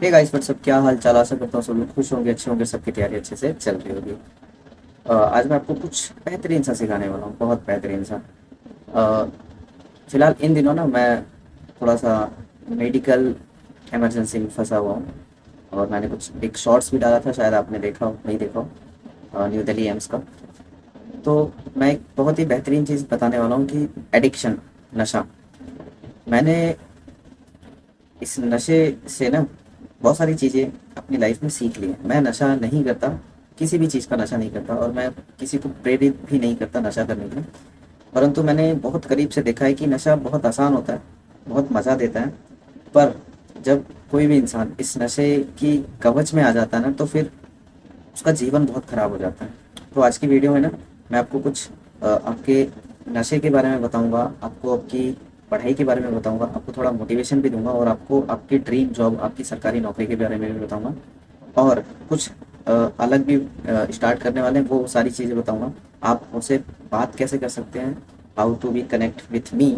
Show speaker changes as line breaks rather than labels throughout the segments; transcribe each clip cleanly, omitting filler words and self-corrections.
Hey guys what's up, क्या हाल चाल। आशा करता हूँ सब लोग खुश होंगे, अच्छे होंगे, सबकी तैयारी अच्छे से चल रही होगी। आज मैं आपको कुछ बेहतरीन सा सिखाने वाला हूँ, बहुत बेहतरीन सा। अ, फिलहाल इन दिनों ना मैं थोड़ा सा मेडिकल इमरजेंसी में फंसा हुआ हूँ। और मैंने कुछ एक शॉर्ट्स भी डाला था, शायद आपने देखा हो, नहीं देखा हो, न्यू दिल्ली एम्स का। तो मैं एक बहुत ही बेहतरीन चीज़ बताने वाला हूँ कि एडिक्शन, नशा। मैंने इस नशे से ना बहुत सारी चीज़ें अपनी लाइफ में सीख ली हैं। मैं नशा नहीं करता, किसी भी चीज़ का नशा नहीं करता, और मैं किसी को प्रेरित भी नहीं करता नशा करने के लिए। परंतु मैंने बहुत करीब से देखा है कि नशा बहुत आसान होता है, बहुत मज़ा देता है। पर जब कोई भी इंसान इस नशे की कवच में आ जाता है ना, तो फिर उसका जीवन बहुत ख़राब हो जाता है। तो आज की वीडियो में ना मैं आपको कुछ आपके नशे के बारे में बताऊंगा, आपको आपकी पढ़ाई के बारे में बताऊंगा, आपको थोड़ा मोटिवेशन भी दूंगा, और आपको आपकी ड्रीम जॉब, आपकी सरकारी नौकरी के बारे में भी बताऊंगा। और कुछ अलग भी स्टार्ट करने वाले हैं, वो सारी चीज़ें बताऊंगा। आप मुझसे बात कैसे कर सकते हैं, how to be connect with me,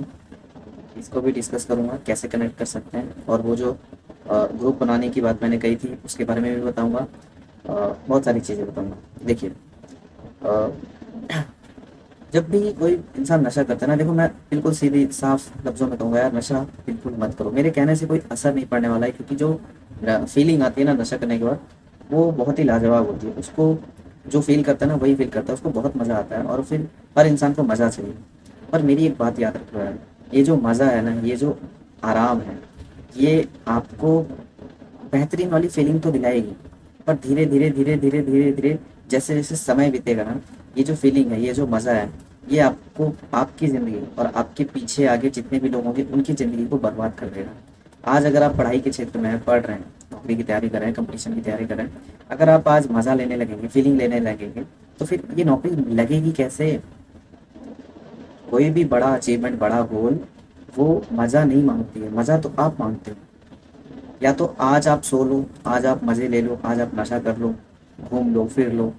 इसको भी डिस्कस करूंगा, कैसे कनेक्ट कर सकते हैं। और वो जो ग्रुप बनाने की बात मैंने कही थी, उसके बारे में भी बताऊंगा। बहुत सारी चीज़ें बताऊंगा। देखिए, अ, जब भी कोई इंसान नशा करता है ना, देखो मैं बिल्कुल सीधी साफ लफ्ज़ों में कहूँगा, यार नशा बिल्कुल मत करो। मेरे कहने से कोई असर नहीं पड़ने वाला है, क्योंकि जो फीलिंग आती है ना नशा करने के बाद, वो बहुत ही लाजवाब होती है। उसको जो फील करता है ना, वही फील करता है, उसको बहुत मज़ा आता है। और फिर हर इंसान को मज़ा चाहिए। पर मेरी एक बात याद रखो यार, ये जो मज़ा है ना, ये जो आराम है, ये आपको बेहतरीन वाली फीलिंग तो दिलाएगी। पर धीरे धीरे धीरे धीरे धीरे धीरे जैसे जैसे समय बीतेगा ना, ये जो फीलिंग है, ये जो मज़ा है, ये आपको आपकी ज़िंदगी और आपके पीछे आगे जितने भी लोग होंगे उनकी ज़िंदगी को बर्बाद कर देगा। आज अगर आप पढ़ाई के क्षेत्र में हैं, पढ़ रहे हैं, नौकरी की तैयारी कर रहे हैं, कंपटीशन की तैयारी कर रहे हैं, अगर आप आज मज़ा लेने लगेंगे, फीलिंग लेने लगेंगे, तो फिर ये नौकरी लगेगी कैसे? कोई भी बड़ा अचीवमेंट, बड़ा गोल, वो मज़ा नहीं मांगती है, मज़ा तो आप मांगते हो। या तो आज आप सो लो, आज आप मज़े ले लो, आज आप नशा कर लो, घूम लो, फिर लो,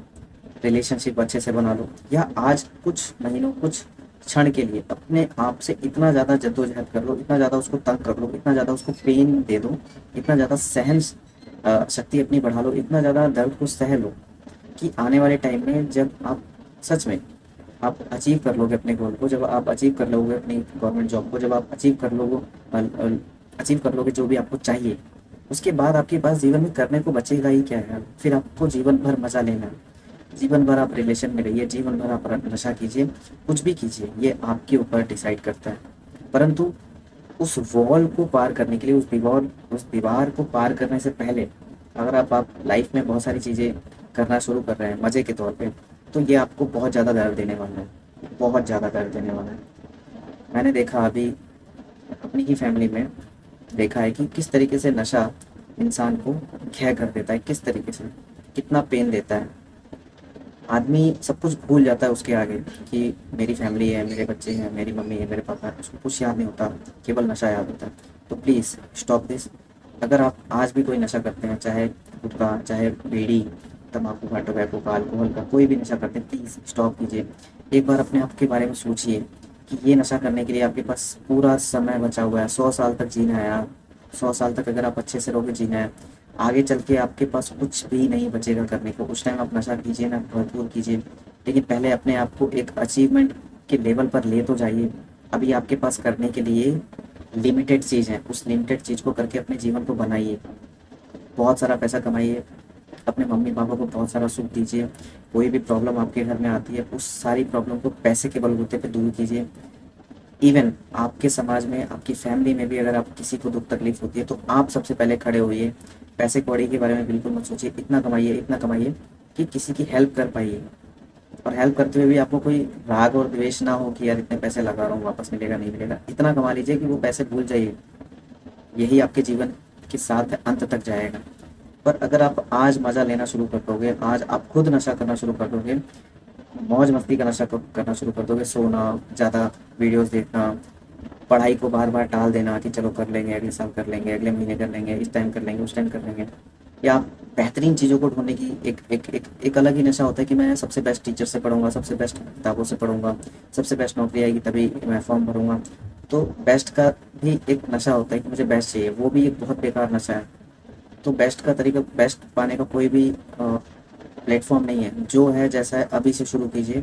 रिलेशनशिप अच्छे से बना लो, या आज कुछ महीनों, कुछ क्षण के लिए अपने आप से इतना ज़्यादा जद्दोजहद कर लो, इतना ज़्यादा उसको तंग कर लो, इतना ज़्यादा उसको पेन दे दो, इतना ज़्यादा सहन शक्ति अपनी बढ़ा लो, इतना ज़्यादा दर्द को सह लो, कि आने वाले टाइम में जब आप सच में आप अचीव कर लोगे अपने गोल को, जब आप अचीव कर लोगे अपनी गवर्नमेंट जॉब को, जब आप अचीव कर लोगे, अचीव कर लोगे जो भी आपको चाहिए, उसके बाद आपके पास जीवन में करने को बचेगा ही क्या है? फिर आपको जीवन भर मज़ा लेना है, जीवन भर आप रिलेशन में रहिए, जीवन भर आप नशा कीजिए, कुछ भी कीजिए, ये आपके ऊपर डिसाइड करता है। परंतु उस वॉल को पार करने के लिए, उस दीवार को पार करने से पहले, अगर आप लाइफ में बहुत सारी चीज़ें करना शुरू कर रहे हैं मज़े के तौर पे, तो ये आपको बहुत ज़्यादा दर्द देने वाला है, बहुत ज़्यादा दर्द देने वाला है। मैंने देखा अभी अपनी ही फैमिली में, देखा है कि किस तरीके से नशा इंसान को घायल कर देता है, किस तरीके से, कितना पेन देता है। आदमी सब कुछ भूल जाता है उसके आगे, कि मेरी फैमिली है, मेरे बच्चे हैं, मेरी मम्मी है, मेरे पापा है, उसको कुछ याद नहीं होता, केवल नशा याद होता है। तो प्लीज़ स्टॉप दिस। अगर आप आज भी कोई नशा करते हैं, चाहे गुटखा, चाहे बीड़ी, तम्बाकू का, टोबैको का, अल्कोहल का, कोई भी नशा करते हैं, प्लीज़ स्टॉप कीजिए। एक बार अपने आप के बारे में सोचिए कि ये नशा करने के लिए आपके पास पूरा समय बचा हुआ है। 100 साल तक जीना है यार, 100 साल तक अगर आप अच्छे से रहोगे, जीना है। आगे चल के आपके पास कुछ भी नहीं बचेगा करने को। उस टाइम आप नशा कीजिए ना, भरपूर कीजिए, लेकिन पहले अपने आप को एक अचीवमेंट के लेवल पर ले तो जाइए। अभी आपके पास करने के लिए लिमिटेड चीज़ है, उस लिमिटेड चीज़ को करके अपने जीवन को बनाइए। बहुत सारा पैसा कमाइए, अपने मम्मी पापा को बहुत सारा सुख दीजिए। कोई भी प्रॉब्लम आपके घर में आती है, उस सारी प्रॉब्लम को पैसे के बलबूते पे दूर कीजिए। इवन आपके समाज में, आपकी फैमिली में भी अगर आप किसी को दुख तकलीफ होती है, तो आप सबसे पहले खड़े होइए। पैसे कौड़ी के बारे में बिल्कुल मत सोचिए, इतना कमाइए, इतना कमाइए कि किसी की हेल्प कर पाइए। और हेल्प करते हुए भी आपको कोई राग और द्वेष ना हो कि यार इतने पैसे लगा रहा हूँ, वापस मिलेगा नहीं मिलेगा। इतना कमा लीजिए कि वो पैसे भूल जाइए, यही आपके जीवन के साथ अंत तक जाएगा। पर अगर आप आज मज़ा लेना शुरू कर दोगे, आज आप खुद नशा करना शुरू कर दोगे, मौज मस्ती का नशा करना शुरू कर दोगे, सोना, ज़्यादा वीडियोस देखना, पढ़ाई को बार बार टाल देना कि चलो कर लेंगे, अगले साल कर लेंगे, अगले महीने कर लेंगे, इस टाइम कर लेंगे, उस टाइम कर लेंगे, या बेहतरीन चीज़ों को ढूंढने की एक अलग ही नशा होता है कि मैं सबसे बेस्ट टीचर से पढ़ूंगा, सबसे बेस्ट किताबों से पढ़ूंगा, सबसे बेस्ट नौकरी आएगी तभी मैं फॉर्म भरूंगा। तो बेस्ट का भी एक नशा होता है कि मुझे बेस्ट चाहिए, वो भी एक बहुत बेकार नशा है। तो बेस्ट का तरीका, बेस्ट पाने का कोई भी प्लेटफॉर्म नहीं है। जो है जैसा है अभी से शुरू कीजिए।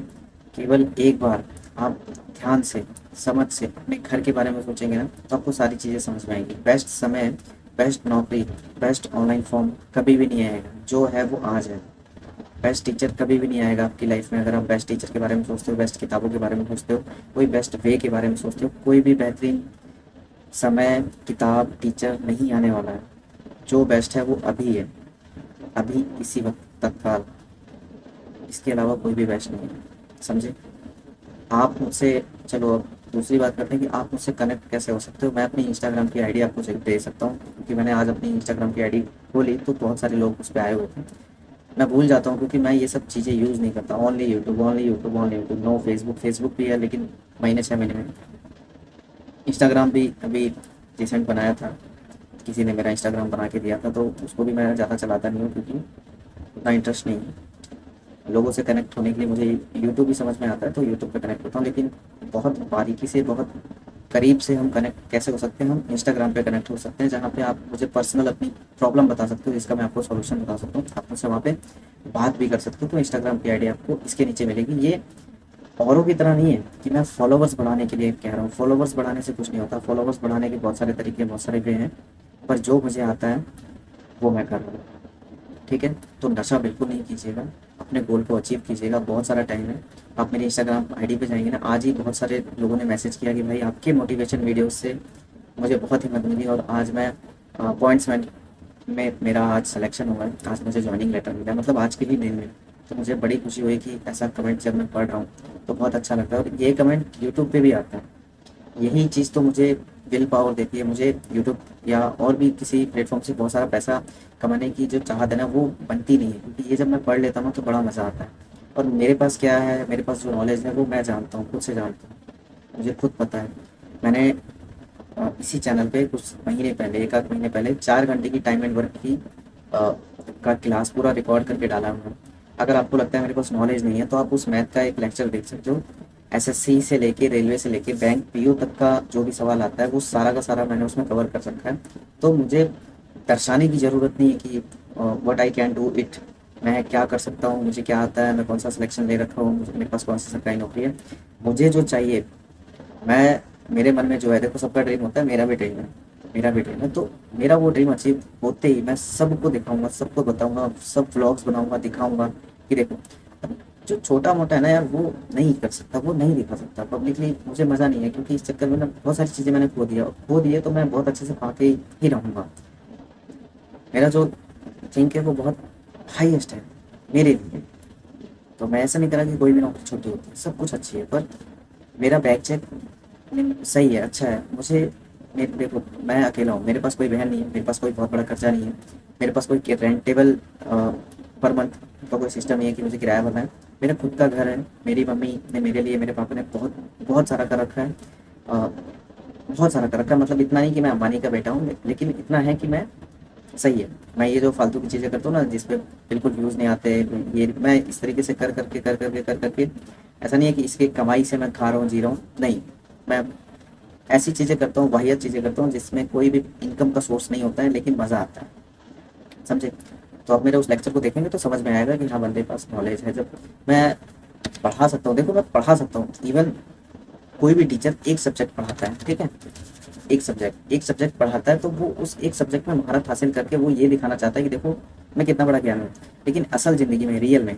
केवल एक बार आप ध्यान से, समझ से अपने घर के बारे में सोचेंगे ना, तो आपको सारी चीज़ें समझ में आएंगी। बेस्ट समय, बेस्ट नौकरी, बेस्ट ऑनलाइन फॉर्म कभी भी नहीं आएगा। जो है वो आज है। बेस्ट टीचर कभी भी नहीं आएगा आपकी लाइफ में। अगर आप बेस्ट टीचर के बारे में सोचते हो, बेस्ट किताबों के बारे में सोचते हो, कोई बेस्ट वे के बारे में सोचते हो, कोई भी बेहतरीन समय, किताब, टीचर नहीं आने वाला है। जो बेस्ट है वो अभी है, अभी इसी वक्त, तत्काल। इसके अलावा कोई भी बेस्ट नहीं है, समझे। आप मुझसे, चलो अब दूसरी बात करते हैं कि आप मुझसे कनेक्ट कैसे हो सकते हो। मैं अपनी इंस्टाग्राम की आईडी आपको दे सकता हूँ, क्योंकि मैंने आज अपनी इंस्टाग्राम की आईडी खोली तो बहुत सारे लोग उस पर आए हुए थे। मैं भूल जाता हूँ क्योंकि मैं ये सब चीज़ें यूज़ नहीं करता। Only YouTube, only YouTube, only YouTube. No Facebook, Facebook भी है लेकिन महीने 6 महीने में। इंस्टाग्राम भी अभी रिसेंट बनाया था, किसी ने मेरा इंस्टाग्राम बना के दिया था, तो उसको भी मैं ज़्यादा चलाता नहीं हूँ क्योंकि उतना इंटरेस्ट नहीं है। लोगों से कनेक्ट होने के लिए मुझे यूट्यूब भी समझ में आता है, तो यूट्यूब पे कनेक्ट होता हूँ। लेकिन बहुत बारीकी से, बहुत करीब से हम कनेक्ट कैसे हो सकते हैं, हम इंस्टाग्राम पे कनेक्ट हो सकते हैं, जहाँ पे आप मुझे पर्सनल अपनी प्रॉब्लम बता सकते हो, जिसका मैं आपको सॉल्यूशन बता सकता हूँ। आप मुझसे वहाँ पे बात भी कर सकते हो। तो इंस्टाग्राम की आईडी आपको इसके नीचे मिलेगी। ये औरों की तरह नहीं है कि मैं फॉलोवर्स बढ़ाने के लिए कह रहा हूँ। फॉलोवर्स बढ़ाने से कुछ नहीं होता। फॉलोवर्स बढ़ाने के बहुत सारे तरीके, बहुत सारे वे हैं, पर जो मुझे आता है वो मैं कर रहा हूँ, ठीक है। तो नशा बिल्कुल नहीं कीजिएगा, अपने गोल को अचीव कीजिएगा। बहुत सारा टाइम है। आप मेरी इंस्टाग्राम आईडी पे जाएंगे ना, आज ही बहुत सारे लोगों ने मैसेज किया कि भाई आपके मोटिवेशन वीडियोस से मुझे बहुत हिम्मत मिली और आज मैं पॉइंट्समेंट में मेरा आज सिलेक्शन हुआ है, आज मुझे ज्वाइनिंग लेटर मिला, मतलब आज के ही दिन में। तो मुझे बड़ी खुशी हुई कि ऐसा कमेंट जब मैं पढ़ रहा हूँ तो बहुत अच्छा लगता है। और ये कमेंट यूट्यूब पे भी आता है। यही चीज़ तो मुझे विल पावर देती है। मुझे यूट्यूब या और भी किसी प्लेटफॉर्म से बहुत सारा पैसा कमाने की जो चाहत है ना, वो बनती नहीं है, क्योंकि ये जब मैं पढ़ लेता हूँ तो बड़ा मज़ा आता है। और मेरे पास क्या है, मेरे पास जो नॉलेज है वो मैं जानता हूँ, खुद से जानता हूँ, मुझे खुद पता है। मैंने इसी चैनल पे कुछ महीने पहले, एक आध महीने पहले 4 घंटे की टाइम एंड वर्क की का क्लास पूरा रिकॉर्ड करके डाला हूँ। अगर आपको लगता है मेरे पास नॉलेज नहीं है तो आप उस मैथ का एक लेक्चर देख सकते हो। एसएससी से लेके, रेलवे से लेके, बैंक पीओ तक का जो भी सवाल आता है वो सारा का सारा मैंने उसमें कवर कर रखा है। तो मुझे दर्शाने की ज़रूरत नहीं है कि what I can do it, मैं क्या कर सकता हूँ, मुझे क्या आता है, मैं कौन सा सिलेक्शन ले रखा हूँ, मेरे पास कौन सी सरकारी नौकरी है। मुझे जो चाहिए, मैं, मेरे मन में जो है, देखो सबका ड्रीम होता है, मेरा भी ड्रीम है, मेरा भी ड्रीम है। तो मेरा वो ड्रीम अचीव होते ही मैं सबको दिखाऊंगा, सबको बताऊंगा, सब व्लॉग्स बनाऊंगा, दिखाऊंगा कि देखो जो छोटा मोटा है ना यार, वो नहीं कर सकता, वो नहीं दिखा सकता पब्लिकली। मुझे मज़ा नहीं है, क्योंकि इस चक्कर में ना बहुत सारी चीज़ें मैंने खो दिए, तो मैं बहुत अच्छे से पा के ही रहूँगा। मेरा जो थिंक है वो बहुत हाईएस्ट है मेरे लिए। तो मैं ऐसा नहीं करा कि कोई भी नौकरी छोटी होती है, सब कुछ अच्छी है, पर मेरा बैक चेक सही है, अच्छा है। मुझे, मेरे, देखो मैं अकेला हूँ, मेरे पास कोई बहन नहीं है, मेरे पास कोई बहुत बड़ा खर्चा नहीं है, मेरे पास कोई रेंटेबल पर मंथ का कोई सिस्टम नहीं है कि मुझे किराया भरना है। मेरा खुद का घर है। मेरी मम्मी ने मेरे लिए, मेरे पापा ने बहुत बहुत सारा कर रखा है, बहुत सारा कर रखा है। मतलब इतना नहीं कि मैं अंबानी का बेटा हूँ, लेकिन इतना है कि मैं, सही है। मैं ये जो फालतू की चीज़ें करता हूँ ना, जिसपे बिल्कुल व्यूज़ नहीं आते, ये मैं इस तरीके से कर करके ऐसा नहीं है कि इसकी कमाई से मैं खा रहा हूँ, जी रहा हूँ, नहीं। मैं ऐसी चीज़ें करता हूँ, वाहियात चीज़ें करता हूँ जिसमें कोई भी इनकम का सोर्स नहीं होता है, लेकिन मज़ा आता है, समझे। तो आप मेरे उस लेक्चर को देखेंगे तो समझ में आएगा कि हाँ बंदे के पास नॉलेज है। जब मैं पढ़ा सकता हूँ, देखो मैं पढ़ा सकता हूँ। इवन कोई भी टीचर एक सब्जेक्ट पढ़ाता है, ठीक है, एक सब्जेक्ट पढ़ाता है, तो वो उस एक सब्जेक्ट में महारत हासिल करके वो ये दिखाना चाहता है कि देखो मैं कितना बड़ा ज्ञान हूँ। लेकिन असल ज़िंदगी में, रियल में,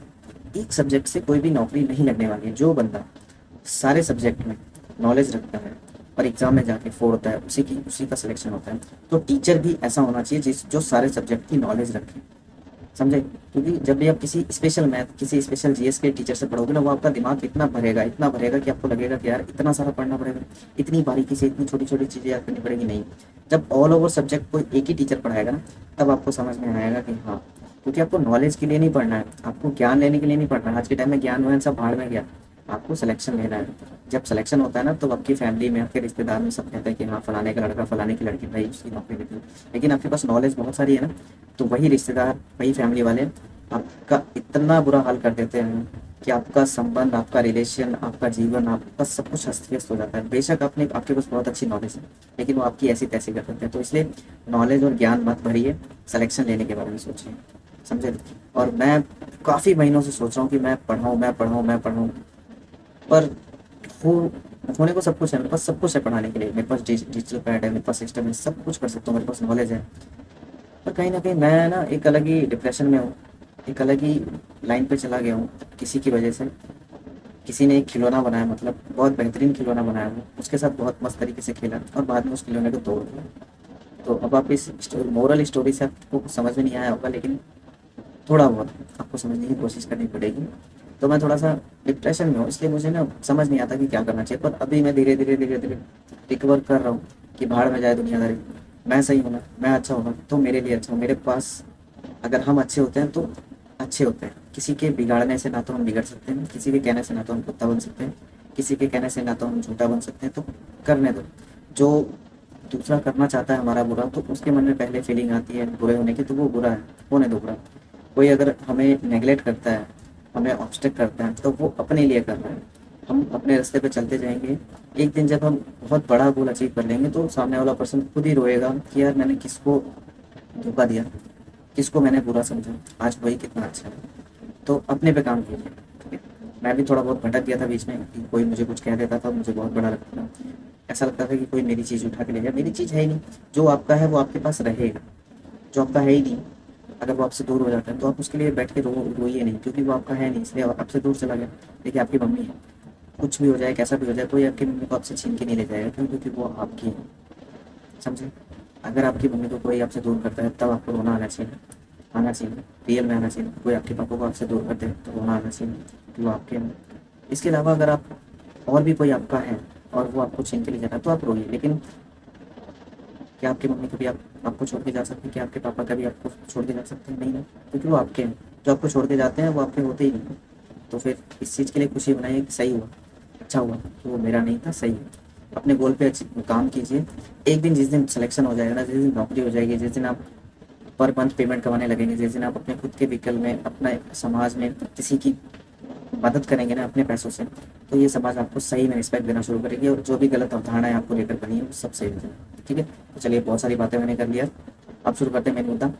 एक सब्जेक्ट से कोई भी नौकरी नहीं लगने वाली है। जो बंदा सारे सब्जेक्ट में नॉलेज रखता है और एग्जाम में जाके फोड़ता है, उसी का सिलेक्शन होता है। तो टीचर भी ऐसा होना चाहिए जो सारे सब्जेक्ट की नॉलेज रखे, समझे। क्योंकि जब भी आप किसी स्पेशल मैथ, किसी स्पेशल जीएस के टीचर से पढ़ोगे ना, वो आपका दिमाग इतना भरेगा कि आपको लगेगा कि यार इतना सारा पढ़ना पड़ेगा, इतनी बारीकी से इतनी छोटी छोटी चीज़ें याद करनी पड़ेगी। नहीं, जब ऑल ओवर सब्जेक्ट को एक ही टीचर पढ़ाएगा ना, तब आपको समझ में आएगा कि हाँ, क्योंकि आपको नॉलेज के लिए नहीं पढ़ना है, आपको ज्ञान लेने के लिए नहीं पढ़ना है। आज के टाइम में ज्ञान वान सब भाड़ में गया, आपको सिलेक्शन लेना है। जब सिलेक्शन होता है ना, तो आपकी फैमिली में, आपके रिश्तेदार में सब कहते हैं कि हाँ फलाने का लड़का, फलाने की लड़की, भाई उसकी नौकरी देती है। लेकिन आपके पास नॉलेज बहुत सारी है ना, तो वही रिश्तेदार, वही फैमिली वाले आपका इतना बुरा हाल कर देते हैं कि आपका संबंध, आपका रिलेशन, आपका जीवन, आपका सब कुछ अस्त व्यस्त हो जाता है। बेशक आपने आपके पास बहुत अच्छी नॉलेज है, लेकिन वो आपकी ऐसी तैसी कर देते हैं। तो इसलिए नॉलेज और ज्ञान मत भरिए, सिलेक्शन लेने के बारे में सोचिए, समझे। और मैं काफ़ी महीनों से सोच रहा हूँ कि मैं पढ़ाऊँ, मैं पढ़ाऊँ, मैं पढ़ाऊँ, पर हो होने को सब कुछ है, मेरे पास सब कुछ है पढ़ाने के लिए। मेरे पास डिजिटल पैड है, मेरे पास सिस्टम है, सब कुछ कर सकता हूँ, मेरे पास नॉलेज है। पर कहीं न कहीं मैं ना एक अलग ही डिप्रेशन में हूँ, एक अलग ही लाइन पे चला गया हूँ किसी की वजह से। किसी ने एक खिलौना बनाया, मतलब बहुत बेहतरीन खिलौना बनाया वो, उसके साथ बहुत मस्त तरीके से खेला और बाद में उस खिलौने को तोड़ दिया। तो अब आप इस मोरल स्टोरी से आपको कुछ समझ में नहीं आया होगा, लेकिन थोड़ा बहुत आपको समझने की कोशिश करनी पड़ेगी। तो मैं थोड़ा सा डिप्रेशन में हूँ, इसलिए मुझे ना समझ नहीं आता कि क्या करना चाहिए। पर अभी मैं धीरे धीरे रिकवर कर रहा हूँ कि भाड़ में जाए दुनियादारी। मैं सही हूँ ना, मैं अच्छा हूँ ना, तो मेरे लिए अच्छा हूँ। मेरे पास अगर हम अच्छे होते हैं तो अच्छे होते हैं। किसी के बिगाड़ने से ना तो हम बिगड़ सकते हैं, किसी के कहने से ना तो हम कुत्ता बन सकते हैं, किसी के कहने से ना तो हम झूठा बन सकते हैं। तो करने दो। जो दूसरा करना चाहता है हमारा बुरा, तो उसके मन में पहले फीलिंग आती है बुरे होने की, तो वो बुरा है, होने दो बुरा। कोई अगर हमें नेगलेक्ट करता है, हमें ऑब्स्टेक करता है, तो वो अपने लिए कर रहा है। हम अपने रास्ते पे चलते जाएंगे। एक दिन जब हम बहुत बड़ा गोल अचीव कर लेंगे, तो सामने वाला पर्सन खुद ही रोएगा कि यार मैंने किसको धोखा दिया, किसको मैंने बुरा समझा, आज वही कितना अच्छा है। तो अपने पे काम कीजिए, ठीक है। मैं भी थोड़ा बहुत भटक गया था बीच में कि कोई मुझे कुछ कह देता था, मुझे बहुत बड़ा लगता था। ऐसा लगता था कि कोई मेरी चीज़ उठा के ले गया। मेरी चीज़ है ही नहीं। जो आपका है वो आपके पास रहेगा, जो आपका है ही नहीं, अगर वो आपसे दूर हो जाता है तो आप उसके लिए बैठ के रोइए नहीं, क्योंकि वो आपका है नहीं, इसलिए आपसे दूर चला गया। देखिए आपकी मम्मी है, कुछ भी हो जाए, कैसा भी हो जाए, कोई आपकी मम्मी को आपसे छीन के नहीं ले जाएगा। क्यों? क्योंकि वो आपकी है, समझे। अगर आपकी मम्मी को कोई आपसे दूर करता है, तब आपको रोना आना चाहिए, आना चाहिए, रियल में आना चाहिए। कोई आपके पापा को आपसे दूर करते हैं तो रोना आना चाहिए कि वो आपके हैं। इसके अलावा अगर आप और भी कोई आपका है और वो आपको छीन के ले जा रहा है, तो आप रोइए। लेकिन क्या आपकी मम्मी कभी आपको छोड़ के जा सकती है? क्या आपके पापा कभी आपको छोड़ के जा सकते हैं? नहीं ना, क्योंकि वो आपके हैं। जो आपको छोड़ के जाते हैं वो आपके होते ही नहीं। तो फिर इस चीज़ के लिए खुशी मनाइए कि सही हुआ, अच्छा हुआ कि वो मेरा नहीं था, सही है। अपने गोल पे काम कीजिए। एक दिन, जिस दिन सिलेक्शन हो जाएगा ना, जिस दिन नौकरी हो जाएगी, जिस दिन आप पर मंथ पेमेंट कमाने लगेंगे, जिस दिन आप अपने खुद के व्हीकल में, अपने समाज में किसी की मदद करेंगे ना अपने पैसों से, तो ये समाज आपको सही में रिस्पेक्ट देना शुरू करेगी और जो भी गलत अवधारणाएं आपको लेकर बनी है वो सब सही हो जाएगी, ठीक है। तो चलिए, बहुत सारी बातें मैंने कर लिया, अब शुरू करते हैं मेन मुद्दा।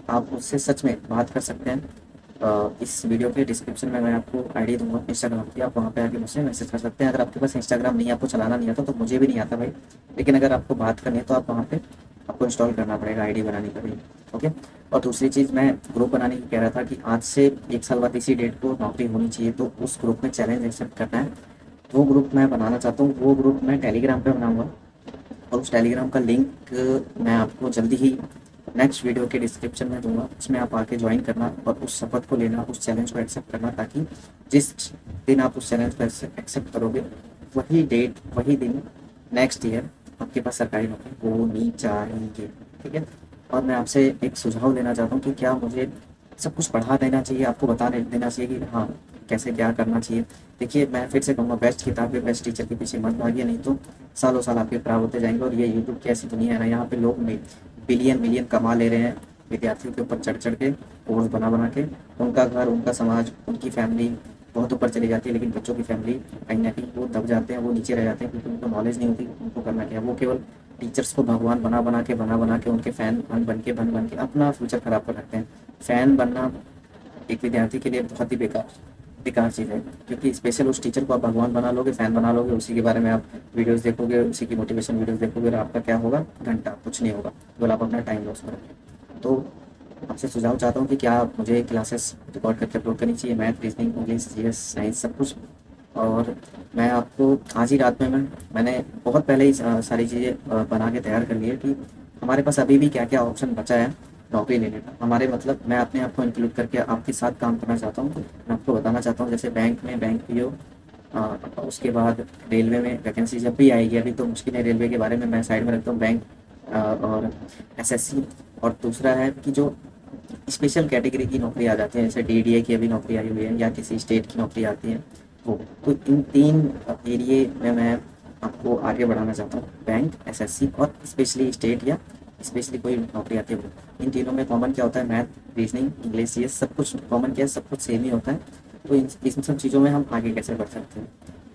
आप मुझसे सच में बात कर सकते हैं। इस वीडियो के डिस्क्रिप्शन में मैं आपको आईडी दूंगा इंस्टाग्राम की, आप वहाँ पे आके मुझसे मैसेज कर सकते हैं। अगर आपके पास इंस्टाग्राम नहीं है, आपको चलाना नहीं आता, तो मुझे भी नहीं आता भाई, लेकिन अगर आपको बात करनी है तो आप वहाँ पे आपको इंस्टॉल करना पड़ेगा, आईडी बनानी पड़ेगी, ओके। और दूसरी चीज़, मैं ग्रुप बनाने की कह रहा था कि आज से 1 साल बाद इसी डेट को नौकरी होनी चाहिए, तो उस ग्रुप में चैलेंज एक्सेप्ट करना है। वो ग्रुप मैं बनाना चाहता हूँ। वो ग्रुप मैं टेलीग्राम पे बनाऊँगा और उस टेलीग्राम का लिंक मैं आपको जल्दी ही नेक्स्ट वीडियो के डिस्क्रिप्शन में दूंगा। उसमें आप आके ज्वाइन करना और उस शपथ को लेना, उस चैलेंज को एक्सेप्ट करना, ताकि जिस दिन आप उस चैलेंज को एक्सेप्ट करोगे, वही डेट, वही दिन नेक्स्ट ईयर आपके पास सरकारी नौकरी होनी चाहिए, ठीक है। और मैं आपसे एक सुझाव देना चाहता हूँ कि क्या मुझे सब कुछ पढ़ा देना चाहिए, आपको बता देना चाहिए कि हाँ कैसे क्या करना चाहिए। देखिए, मैं फिर से कहूँगा, बेस्ट किताब के बेस्ट टीचर के पीछे मत भागिए, नहीं तो सालों साल आपके खराब होते जाएंगे। और ये यूट्यूब की ऐसी दुनिया है ना, यहाँ पे लोग बिलियन मिलियन कमा ले रहे हैं विद्यार्थियों के ऊपर चढ़ चढ़ के, कोर्स बना बना के। उनका घर, उनका समाज, उनकी फैमिली बहुत ऊपर चली जाती है, लेकिन बच्चों की फैमिली कहीं ना कहीं वो दब जाते हैं, वो नीचे रह जाते हैं, क्योंकि उनको नॉलेज नहीं होती उनको करना क्या है। वो केवल टीचर्स को भगवान बना के उनके फ़ैन बन के अपना फ्यूचर ख़राब कर रखते हैं। फ़ैन बनना एक विद्यार्थी के लिए बहुत ही बेकार बेकार चीज़ है, क्योंकि स्पेशल उस टीचर को आप भगवान बना लोगे, फ़ैन बना लोगे, उसी के बारे में आप वीडियोस देखोगे, उसी की मोटिवेशन वीडियोस देखोगे, और आपका क्या होगा? घंटा कुछ नहीं होगा, केवल आप अपना टाइम लॉस करोगे। तो आपसे सुझाव चाहता हूँ कि क्या मुझे क्लासेस रिकॉर्ड करके अपलोड करनी चाहिए, math, reasoning, English, GS, science, सब कुछ। और मैं आपको आज ही रात में मैंने बहुत पहले ही सारी चीज़ें बना के तैयार कर ली है कि हमारे पास अभी भी क्या क्या ऑप्शन बचा है नौकरी लेने का। हमारे मतलब मैं अपने आप को इंक्लूड करके आपके साथ काम करना चाहता हूँ। मैं आपको बताना चाहता हूँ, जैसे बैंक में बैंक पीओ, उसके बाद रेलवे में वैकेंसी जब भी आएगी, अभी तो मुश्किल है, रेलवे के बारे में मैं साइड में रखता हूँ, बैंक और एसएससी। और दूसरा है कि जो स्पेशल कैटेगरी की नौकरी आ जाती है, जैसे डीडीए की अभी नौकरी आई हुई है, या किसी स्टेट की नौकरी आती है वो। तो इन 3 एरिए में मैं आपको आगे बढ़ाना चाहता हूँ, बैंक, एसएससी और स्पेशली स्टेट, या स्पेशली कोई नौकरी आती है वो। इन तीनों में कॉमन क्या होता है? मैथ, रीजनिंग, इंग्लिश, ये सब कुछ कॉमन क्या है? सब कुछ सेम ही होता है। तो इन सब चीज़ों में हम आगे कैसे बढ़ सकते हैं।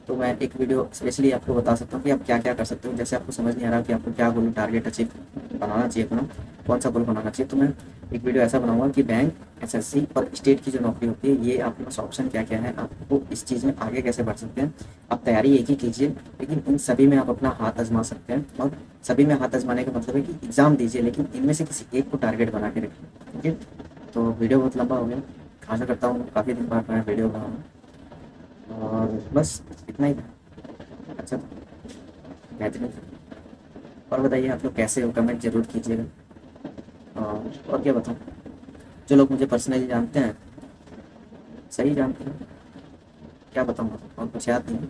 तो मैं एक वीडियो स्पेशली आपको बता सकता हूँ कि आप क्या क्या कर सकते हो। जैसे आपको समझ नहीं आ रहा कि आपको क्या गोल टारगेट अचीव बनाना चाहिए अपना, कौन सा गोल बनाना चाहिए, तो मैं एक वीडियो ऐसा बनाऊंगा कि बैंक, एसएससी और स्टेट की जो नौकरी होती है, ये आपके पास ऑप्शन क्या क्या है, आपको इस चीज़ में आगे कैसे बढ़ सकते हैं। आप तैयारी एक ही कीजिए, लेकिन इन सभी में आप अपना हाथ आजमा सकते हैं। और सभी में हाथ आजमाने का मतलब है कि एग्ज़ाम दीजिए, लेकिन इनमें से किसी एक को टारगेट बना के रखिए। ठीक है, तो वीडियो बहुत लंबा हो गया, आशा करता हूँ काफ़ी दिन बाद मैं वीडियो बनाऊँगा, और बस इतना ही था। अच्छा, बेहतरीन। और बताइए आप लोग कैसे हो, कमेंट ज़रूर कीजिएगा। और क्या बताऊँ, जो लोग मुझे पर्सनली जानते हैं सही जानते हैं, क्या बताऊँ और कुछ याद नहीं है।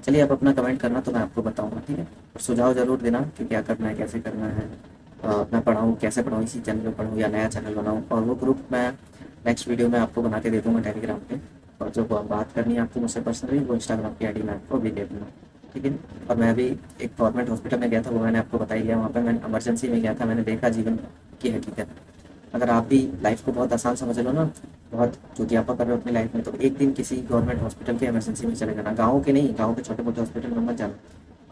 चलिए आप अपना कमेंट करना तो मैं आपको बताऊँगा, ठीक है। और सुझाव ज़रूर देना कि क्या करना है, कैसे करना है। मैं पढ़ाऊँ, कैसे पढ़ाऊँ, इसी चैनल पे पढ़ूँ या नया चैनल बनाऊँ। और वो ग्रुप मैं नेक्स्ट वीडियो में आपको बना के दे दूँगा टेलीग्राम पे। और जो बात करनी है आपको मुझसे पर्सनली, वो इंस्टाग्राम की आईडी मैं आपको भी दे दूँगा, ठीक है। और मैं अभी एक गवर्नमेंट हॉस्पिटल में गया था, वो मैंने आपको बता ही दिया। वहाँ पे मैं इमरजेंसी में गया था, मैंने देखा जीवन की हकीकत। अगर आप भी लाइफ को बहुत आसान समझ लो ना, बहुत चुतियापा कर रहे हो अपनी लाइफ में, तो एक दिन किसी गवर्नमेंट हॉस्पिटल के इमरजेंसी में चले जाना। गाँव के नहीं, गाँव के छोटे मोटे हॉस्पिटल में मत जाना।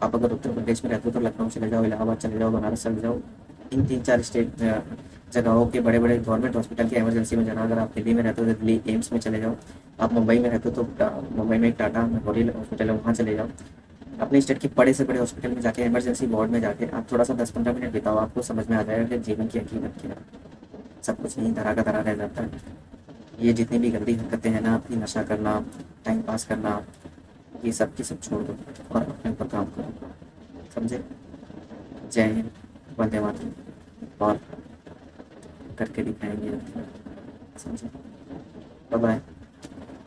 आप अगर उत्तर प्रदेश में रहते हो तो लखनऊ चले जाओ, इलाहाबाद चले जाओ, बनारस चले जाओ। इन 3-4 स्टेट जगहों के बड़े बड़े गवर्नमेंट हॉस्पिटल के इमरजेंसी में जाना। अगर आप दिल्ली में रहते हो तो दिल्ली एम्स में चले जाओ। आप मुंबई में रहते हो तो मुंबई में एक टाटा मेमोरियल हॉस्पिटल है, वहाँ चले जाओ। अपने स्टेट के बड़े से बड़े हॉस्पिटल में जाके, इमरजेंसी वार्ड में जाके आप थोड़ा सा 10-15 मिनट बिताओ, आपको समझ में आ जाएगा कि जीवन की हकीकत क्या है। सब कुछ यहीं धरा का धरा रह जाता है। ये जितनी भी गंदी हरकतें हैं ना, अपनी नशा करना, टाइम पास करना, ये सब की सब छोड़ दो और अपने ऊपर काम करो, समझे। जय हिंद, वंदे मातरम, और करके दिखाएंगे, समझे। Bye bye.